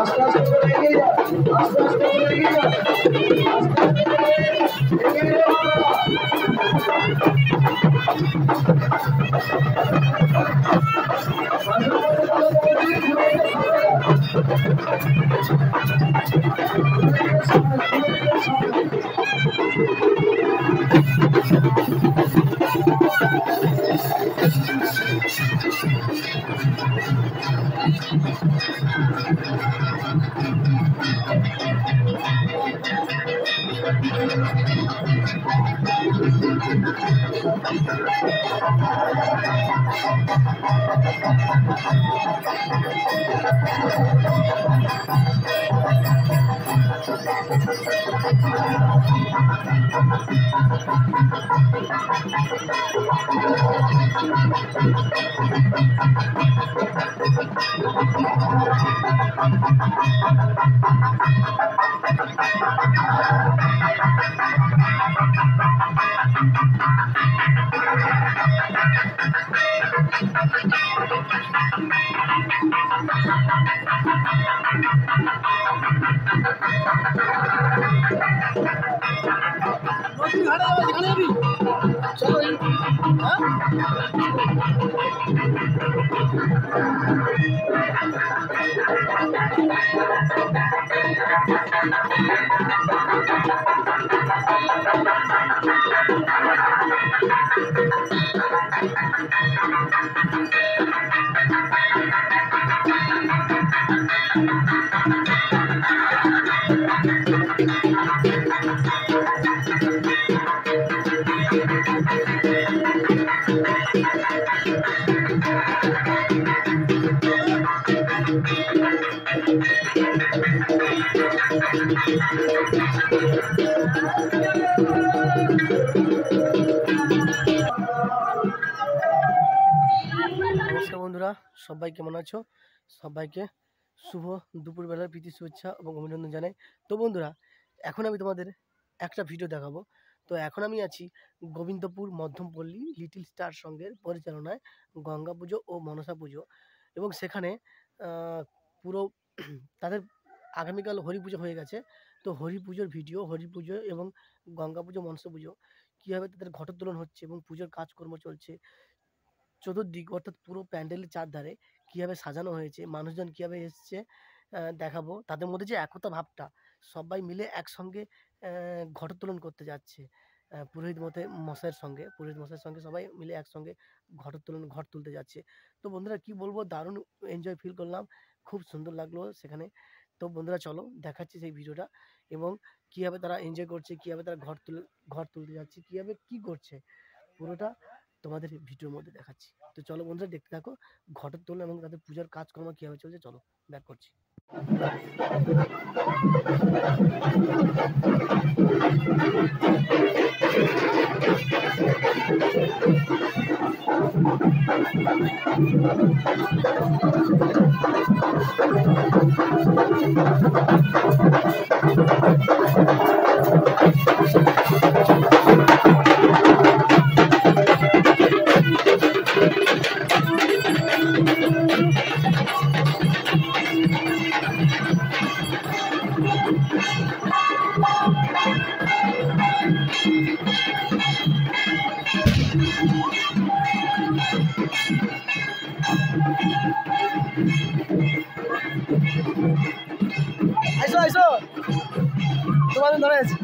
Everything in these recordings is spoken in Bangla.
আস্তে আস্তে করে এগিয়ে যাও, আস্তে আস্তে করে এগিয়ে যাও, আস্তে আস্তে করে এগিয়ে যাও। নমস্কার বন্ধুরা, সবাই কেমন আছো? সবাইকে শুভ দুপুরবেলার প্রীতি শুভেচ্ছা এবং অভিনন্দন জানাই। তো বন্ধুরা, এখন আমি তোমাদের একটা ভিডিও দেখাবো। তো এখন আমি আছি গোবিন্দপুর মধ্যমপল্লী লিটল স্টার সংঘের পরিচালনায় গঙ্গা পুজো ও মনসা পুজো, এবং সেখানে পুরো তাদের আগামীকাল হরি পুজো হয়ে গেছে। তো হরি পুজোর ভিডিও, হরি পুজো এবং গঙ্গা পুজো মনসা পুজো কীভাবে তাদের ঘটোত্তোলন হচ্ছে এবং পুজোর কাজকর্ম চলছে, চতুর্দিক অর্থাৎ পুরো প্যান্ডেলের চারধারে কীভাবে সাজানো হয়েছে, মানুষজন কীভাবে এসছে দেখাবো। তাদের মধ্যে যে একতা ভাবটা, সবাই মিলে একসঙ্গে ঘটোত্তোলন করতে যাচ্ছে পুরোহিত মশাইয়ের সঙ্গে সবাই মিলে একসঙ্গে ঘট তুলতে যাচ্ছে। তো বন্ধুরা কী বলবো, দারুণ এনজয় ফিল করলাম, খুব সুন্দর লাগলো সেখানে। তো বন্ধুরা চলো দেখাচ্ছি সেই ভিডিওটা, এবং কীভাবে তারা এনজয় করছে, কীভাবে তারা ঘর তুলতে যাচ্ছে, কীভাবে কী করছে, পুরোটা তোমাদের ভিডিওর মধ্যে দেখাচ্ছি। তো চলো বন্ধুরা দেখতে থাকো ঘটোত্তোলন এবং তাদের পূজার কাজকর্ম কীভাবে চলছে। চলো ব্যাক করছি। আইসো তোমাদের ধরে আছে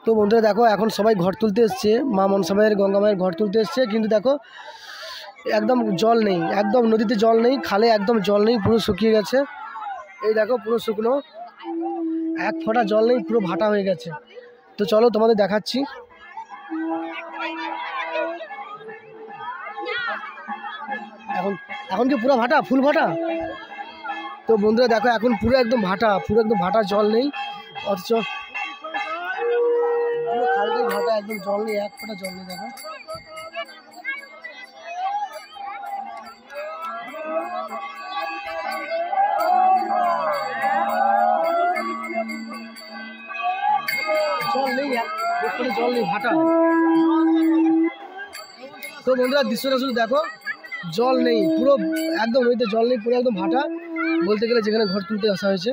তো বন্ধুরা দেখো এখন সবাই ঘর তুলতে এসছে, মা মনসা মায়ের গঙ্গা মায়ের ঘর তুলতে এসছে, কিন্তু দেখো একদম জল নেই, একদম নদীতে জল নেই, খালে একদম জল নেই, পুরো শুকিয়ে গেছে। এই দেখো পুরো শুকনো, এক ফোঁটা জল নেই, পুরো ভাটা হয়ে গেছে। তো চলো তোমাদের দেখাচ্ছি। এখন এখন কি পুরো ভাটা, ফুল ভাটা। তো বন্ধুরা দেখো এখন পুরো একদম ভাটা, পুরো একদম ভাটা, জল নেই, অথচ পুরো খালটাই ভাটা, একদম জল নেই, এক ফোঁটা জল নেই। দেখো জল নেই, এক ফোঁটা জল নেই, ভাটা। তো বন্ধুরা দৃশ্যটা শুধু দেখো, জল নেই, পুরো একদম নদীতে জল নেই, পুরো একদম ভাটা বলতে গেলে, যেখানে ঘর তুলতে আসা হয়েছে।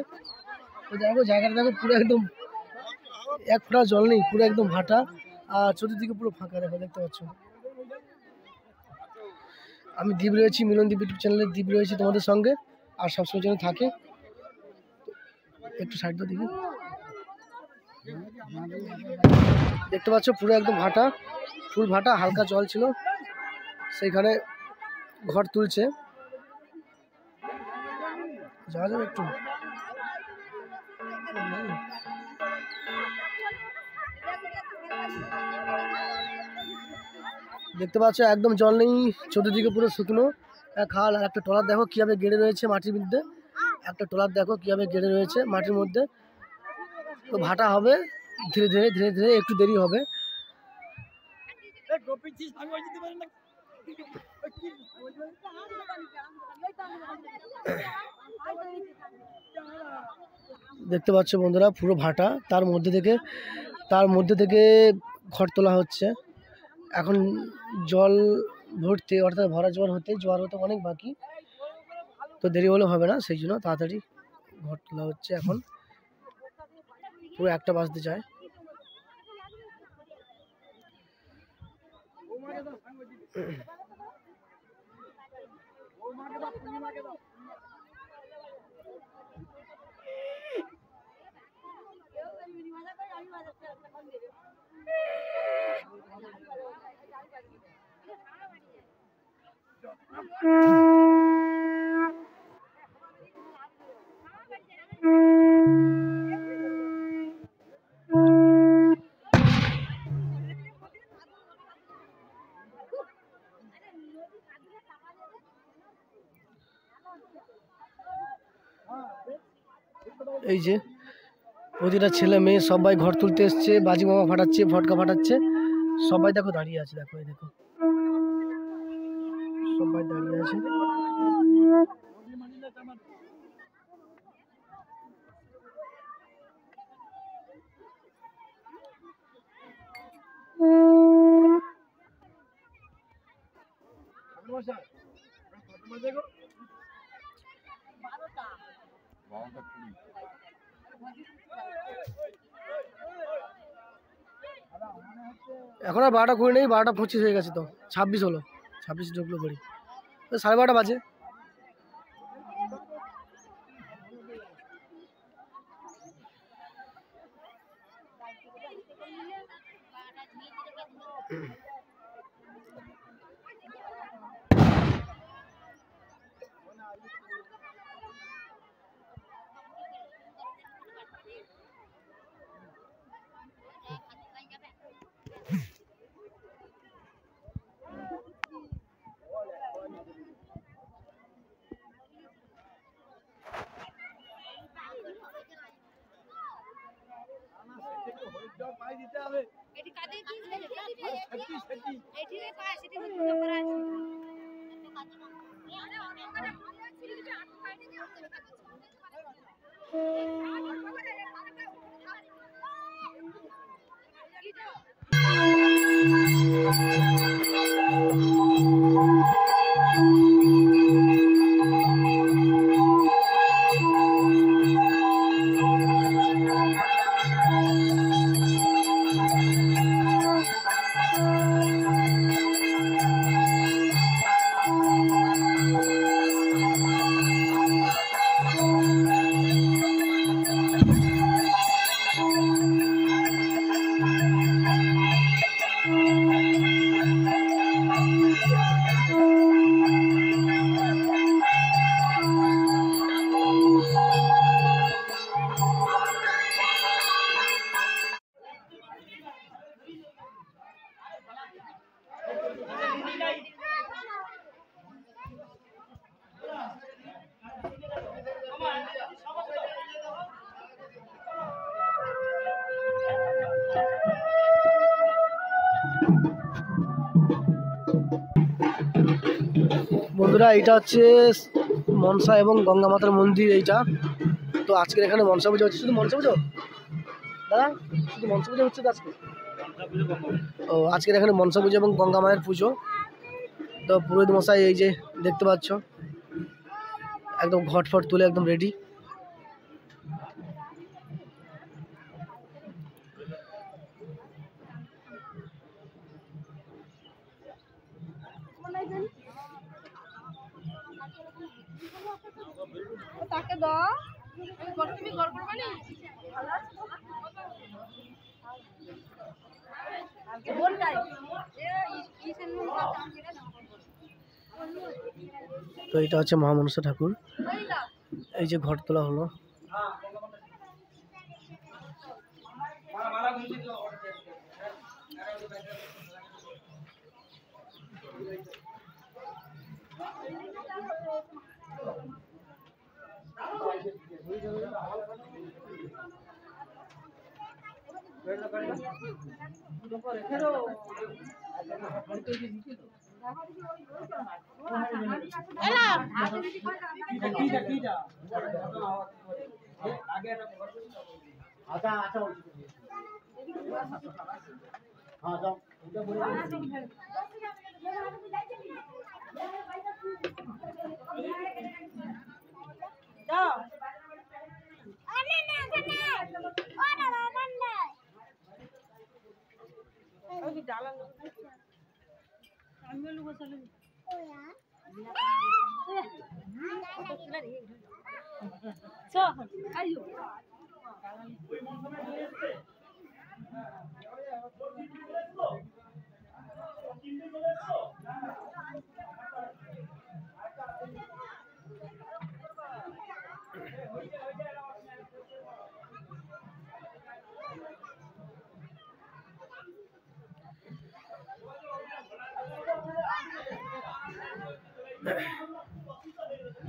তো দেখো জায়গাটা দেখো, পুরো একদম এক ফোঁটা জল নেই, পুরো একদম ভাটা, আর চতুর্দিকে পুরো ফাঁকা। দেখো, দেখতে পাচ্ছ। আমি দ্বীপ রয়েছি, মিলন দ্বীপ ইউটিউব চ্যানেলের দ্বীপ রয়েছি তোমাদের সঙ্গে, আর সবসময় যেন থাকে। একটু সাইড দিকে দেখতে পাচ্ছ, পুরো একদম ভাটা, ফুল ভাটা, হালকা জল ছিল, সেইখানে ঘর তুলছে। যাওয়া যাবে একটু। দেখতে পাচ্ছ একদম জল নেই, চতুর্দিকে পুরো শুকনো খাল। আর একটা ট্রলার দেখো কিভাবে গেড়ে রয়েছে মাটির মধ্যে, একটা ট্রলার দেখো কিভাবে গেড়ে রয়েছে মাটির মধ্যে। তো ভাটা হবে ধীরে ধীরে ধীরে ধীরে, একটু দেরি হবে। দেখতে পাচ্ছ বন্ধুরা পুরো ভাটা, তার মধ্যে থেকে ঘর তোলা হচ্ছে। এখন জল ভরতে, অর্থাৎ জোয়ার হতে অনেক বাকি, তো দেরি হলে হবে না, সেই জন্য তাড়াতাড়ি ঘর তোলা হচ্ছে। এখন পুরো 1টা বাজতে যায়। এই যে প্রতিটা ছেলে মেয়ে সবাই ঘর তুলতে এসছে, বাজি মামা ফাটাচ্ছে, ফটকা ফাটাচ্ছে, সবাই দেখো দাঁড়িয়ে আছে। দেখো এই দেখো সবাই দাঁড়িয়ে আছে। এখন আর 12টা করে নেই, 12টা 25 হয়ে গেছে, তো 26 হলো, 26 ঢুকলো ঘড়ি, 12:30 বাজে। বন্ধুরা এইটা হচ্ছে মনসা এবং গঙ্গা মাতার মন্দির। এইটা তো আজকের এখানে মনসা পুজো হচ্ছে। শুধু মনসা পুজো দাদা, শুধু মনসা পুজো হচ্ছে তো আজকে? ও আজকের এখানে মনসা পুজো এবং গঙ্গা মায়ের পুজো। তো পুরোহিত মশাই এই যে দেখতে পাচ্ছ একদম ঘট ফট তুলে একদম রেডি। তাকে দাও তুমি গড় করবে না তো এটা হচ্ছে মহামনসা ঠাকুর। এই যে ঘট তোলা হলো।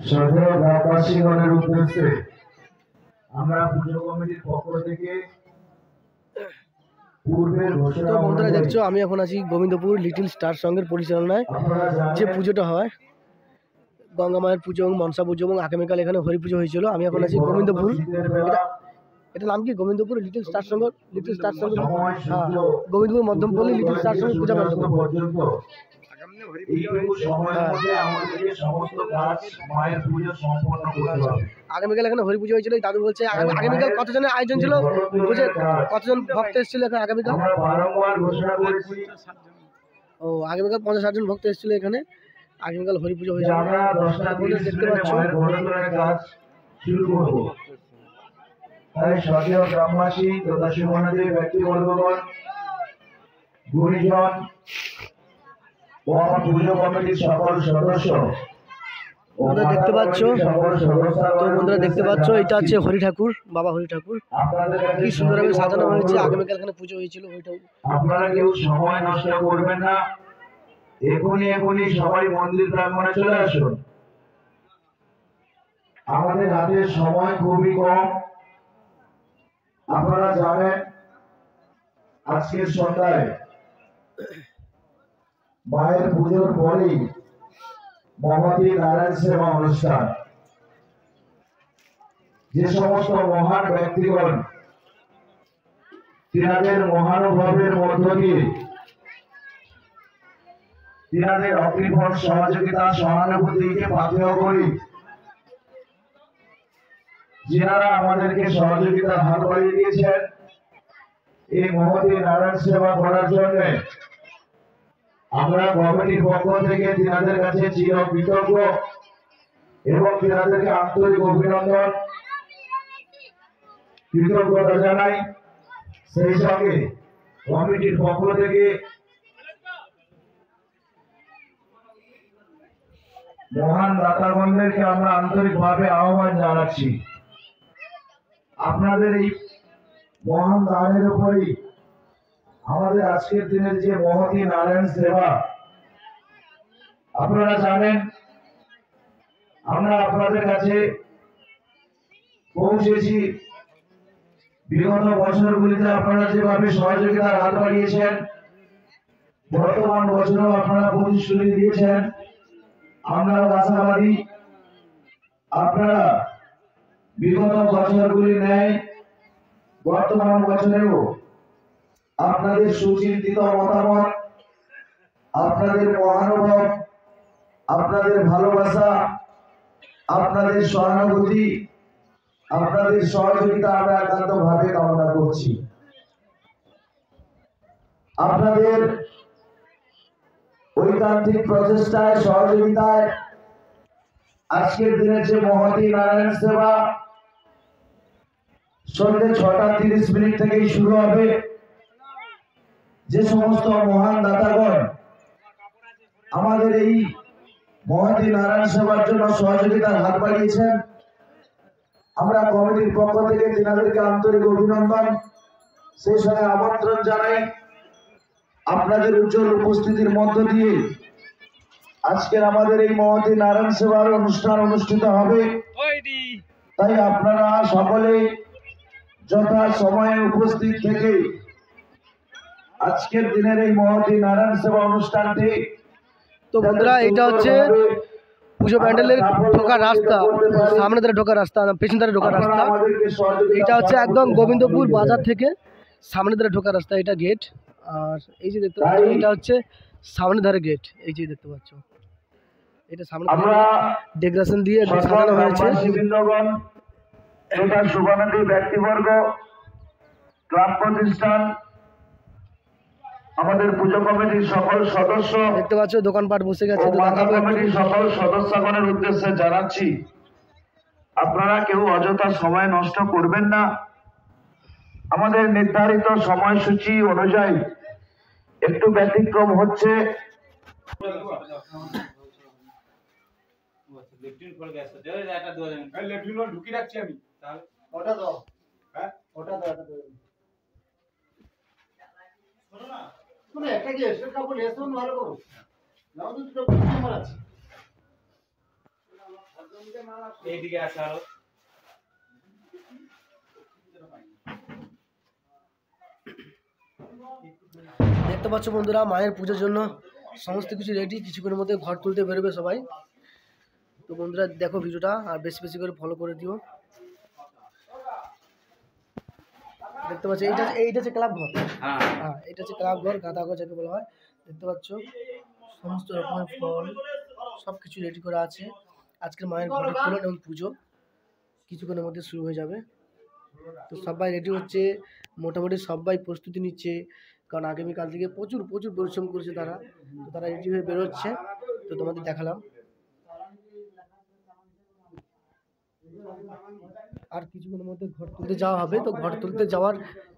সদর গ্রামবাসীগণের উদ্দেশ্যে আমরা পুজো কমিটির পক্ষ থেকে পূর্বের ঘোষণা তো বন্ধুরা দেখছো আমি এখন আছি গোবিন্দপুর লিটল স্টার সংঘের পরিচালনায় যে পুজোটা হয় গঙ্গা মায়ের পুজো এবং মনসা পুজো এবং আগামীকাল এখানে হরি পুজো হয়েছিল। আমি এখন আছি গোবিন্দপুর। এটা নাম কি? গোবিন্দপুর লিটল স্টার সংঘ। হ্যাঁ, গোবিন্দপুর মধ্যমপল্লী লিটল স্টার সংঘ পূজা মণ্ডপ। আগামীকাল এখানে হরি পুজো হয়েছিল। দাদু বলছে আগামীকাল কতজনের আয়োজন ছিল, বুঝে কতজন ভক্ত এসেছিল এখানে আগামীকাল? ও আগামীকাল 50-60 জন ভক্ত এসেছিল এখানে। আগামীকাল হরি পুজো হয়েছিল। দেখতে পাচ্ছ তাই সদীয় গ্রামবাসী তথা সুমনাদের ব্যক্তিবর্গগণ, গুণীজন ও আমার পুজো কমিটির সকল সদস্য বন্ধুরা দেখতে পাচ্ছ। তো বন্ধুরা দেখতে পাচ্ছ এটা হচ্ছে হরি ঠাকুর, বাবা হরি ঠাকুর। কি সুন্দরভাবে সাজানো হয়েছে। আগামীকাল এখানে পুজো হয়েছিল হরি ঠাকুর। আপনারা কেউ সময় নষ্ট করবেন না, এখনই সবাই মন্দির প্রাঙ্গণে চলে আসুন। আমাদের হাতে সময় খুবই কম। আপনারা জানেন আজকের সন্ধ্যায় মায়ের পুজোর পরেই মহতী নারায়ণ সেবা অনুষ্ঠান। যে সমস্ত মহান ব্যক্তিগণ তিনাদের মহানুভবের মধ্য দিয়ে তিনাদের অকৃপণ সহযোগিতা সহানুভূতিকে পাথেয় করি, যিনারা আমাদেরকে সহযোগিতার হাত বাড়িয়ে দিয়েছেন এই মহতী নারায়ণ সেবা করার জন্য, আমরা কমিটির পক্ষ থেকে তিনাদের কাছে চির কৃতজ্ঞ এবং তিনাদেরকে আন্তরিক অভিনন্দন কৃতজ্ঞতা জানাই। সেই সঙ্গে কমিটির পক্ষ থেকে মহান দাতাগণদেরকে আমরা আন্তরিকভাবে আহ্বান জানাচ্ছি, আপনাদের এই মহান দানের উপরই আমাদের আজকের দিনের যে মহতী নারায়ণ সেবা। আপনারা জানেন আমরা আপনাদের কাছে পৌঁছেছি, বিগত বছরগুলিতে আপনারা যেভাবে সহযোগিতার হাত বাড়িয়েছেন, বর্তমান বছরেও আপনারা প্রতিশ্রুতি দিয়েছেন। আমরাও আশাবাদী আপনারা বিগত বছরগুলি ন্যায় বর্তমান বছরেও আপনাদের সুচিন্তিত মতামত, আপনাদের মহানুভব, আপনাদের ভালোবাসা, আপনাদের সহানুভূতি, আপনাদের সহযোগিতা আমরা একান্তভাবে কামনা করছি। আপনাদের ঐকান্তিক প্রচেষ্টায় সহযোগিতায় আজকের দিনের যে মহতী নারায়ণ সেবা সন্ধ্যে 6:30 থেকেই শুরু হবে। যে সমস্ত মহান দাতাগণ আমাদের এই মহতী নারায়ণ সেবার জন্য সহযোগিতার হাত বাড়িয়েছেন, আমরা কমিটির পক্ষ থেকে তিনাদেরকে আন্তরিক অভিনন্দন সেই সঙ্গে আমন্ত্রণ জানাই। আপনাদের উজ্জ্বল উপস্থিতির মধ্য দিয়ে আজকের আমাদের এই মহতী নারায়ণ সেবার অনুষ্ঠান অনুষ্ঠিত হবে। তাই আপনারা সকলে যথা সময়ে উপস্থিত থেকে আজকের দিনের এই মহতী নারায়ণ সেবা অনুষ্ঠানটি। তো বন্ধুরা, এটা হচ্ছে পুজো প্যান্ডেলের ঢোকার রাস্তা, সামনে ধারে ঢোকার রাস্তা, পেছন ধারে ঢোকার রাস্তা। এটা হচ্ছে একদম গোবিন্দপুর বাজার থেকে সামনে ধারে ঢোকার রাস্তা, এটা গেট। আর এই যে দেখতে পাচ্ছ এটা হচ্ছে সামনে ধারে গেট, এই যে দেখতে পাচ্ছ এটা সামনে ডেকোরেশন দিয়ে সাজানো হয়েছে। শুভানন্দী ব্যক্তিবর্গ, ক্লাব প্রতিষ্ঠান, আমাদের পুজো কমিটির সকল সদস্য দেখতে পাচ্ছ দোকানপাট বসে গেছে। কমিটির সকল সদস্যগণের উদ্দেশ্যে জানাচ্ছি, আপনারা কেউ অযথা সময় নষ্ট করবেন না। আমাদের নির্ধারিত সময়সূচি অনুযায়ী একটু ব্যতিক্রম হচ্ছে। এইদিকে আসে আরো দেখতে পাচ্ছ বন্ধুরা, মায়ের পুজোর জন্য সমস্ত কিছু রেডি, কিছুক্ষণের মধ্যে ঘর তুলতে বেরোবে সবাই। তো বন্ধুরা দেখো ভিডিওটা, আর বেশি বেশি করে ফলো করে দিও। দেখতে পাচ্ছ এইটা হচ্ছে ক্লাব ঘর। হ্যাঁ, এটা হচ্ছে ক্লাব ঘর, গাঁদা ঘর যাকে বলা হয়। দেখতে পাচ্ছ সমস্ত রকমের ফল সব কিছু রেডি করা আছে। আজকের মায়ের ঘটের তোলন এবং পুজো কিছুক্ষণের মধ্যে শুরু হয়ে যাবে। তো সবাই রেডি হচ্ছে, মোটামুটি সবাই প্রস্তুতি নিচ্ছে, কারণ আগামীকাল থেকে প্রচুর পরিশ্রম করেছে তারা। তো তারা রেডি হয়ে বেরোচ্ছে, তো তোমাদের দেখালাম। আর কিছুক্ষণের মধ্যে ঘর তুলতে যাওয়া হবে। তো ঘর তুলতে যাওয়ার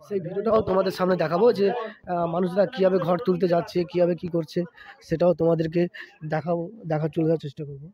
সেই ভিডিওটাও তোমাদের সামনে দেখাবো, যে মানুষরা কীভাবে ঘর তুলতে যাচ্ছে, কীভাবে কী করছে, সেটাও তোমাদেরকে দেখাবো, দেখার চেষ্টা করবো।